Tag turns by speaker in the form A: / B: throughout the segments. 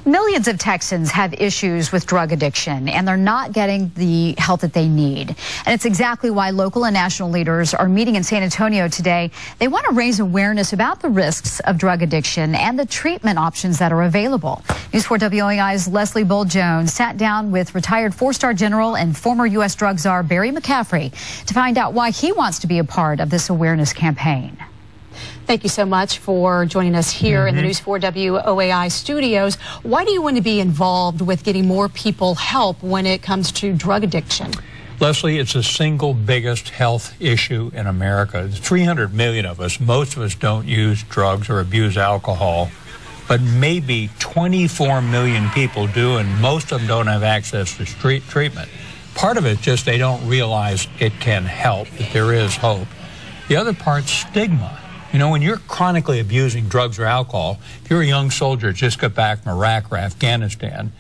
A: Millions of Texans have issues with drug addiction, and they're not getting the help that they need. And it's exactly why local and national leaders are meeting in San Antonio today. They want to raise awareness about the risks of drug addiction and the treatment options that are available. News 4 WOAI's Leslie Bull-Jones sat down with retired four-star general and former U.S. drug czar Barry McCaffrey to find out why he wants to be a part of this awareness campaign.
B: Thank you so much for joining us here in the News 4 WOAI studios. Why do you want to be involved with getting more people help when it comes to drug addiction?
C: Leslie, it's the single biggest health issue in America. 300 million of us, most of us don't use drugs or abuse alcohol, but maybe 24 million people do, and most of them don't have access to treatment. Part of it just they don't realize it can help, that there is hope. The other part's stigma. You know, when you're chronically abusing drugs or alcohol, if you're a young soldier just got back from Iraq or Afghanistan,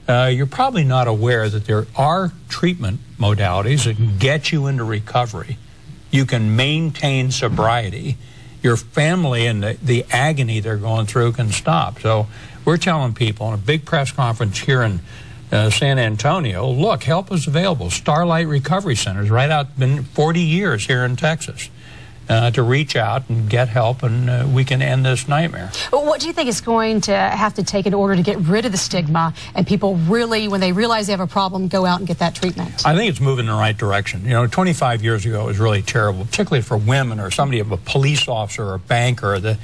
C: you're probably not aware that there are treatment modalities that can get you into recovery. You can maintain sobriety. Your family and the agony they're going through can stop. So we're telling people in a big press conference here in San Antonio, look, help is available. Starlight Recovery Centers right out, been 40 years here in Texas. To reach out and get help, and we can end this nightmare.
B: What do you think is going to have to take in order to get rid of the stigma and people really, when they realize they have a problem, go out and get that treatment?
C: I think it's moving in the right direction. You know, 25 years ago it was really terrible, particularly for women or somebody of a police officer or a banker, the,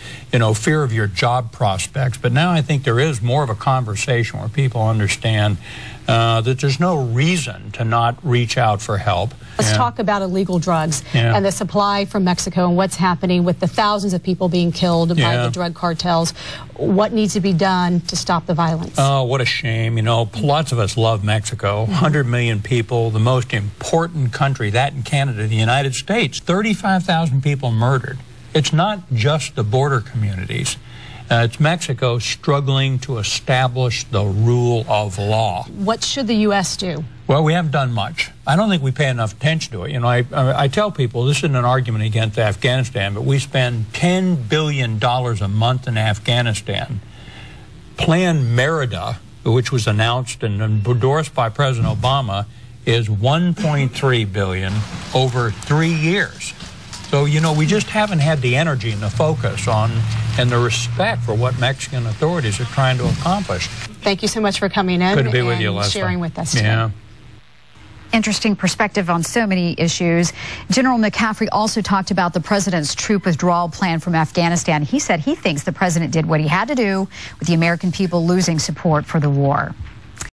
C: fear of your job prospects. But now I think there is more of a conversation where people understand that there's no reason to not reach out for help.
B: Let's talk about illegal drugs and the supply from Mexico and what's happening with the thousands of people being killed by the drug cartels. What needs to be done to stop the violence?
C: Oh, what a shame. You know, lots of us love Mexico. 100 million people, the most important country, that in Canada, the United States. 35,000 people murdered. It's not just the border communities. It's Mexico struggling to establish the rule of law.
B: What should the U.S. do?
C: Well, we haven't done much. I don't think we pay enough attention to it. You know, I tell people this isn't an argument against Afghanistan, but we spend $10 billion a month in Afghanistan. Plan Merida, which was announced and endorsed by President Obama, is $1.3 billion over 3 years. So, you know, we just haven't had the energy and the focus on and the respect for what Mexican authorities are trying to accomplish.
B: Thank you so much for coming in.
C: Good to be with you, Leslie.
B: Sharing with us today.
C: Yeah.
A: Interesting perspective on so many issues. General McCaffrey also talked about the president's troop withdrawal plan from Afghanistan. He said he thinks the president did what he had to do with the American people losing support for the war.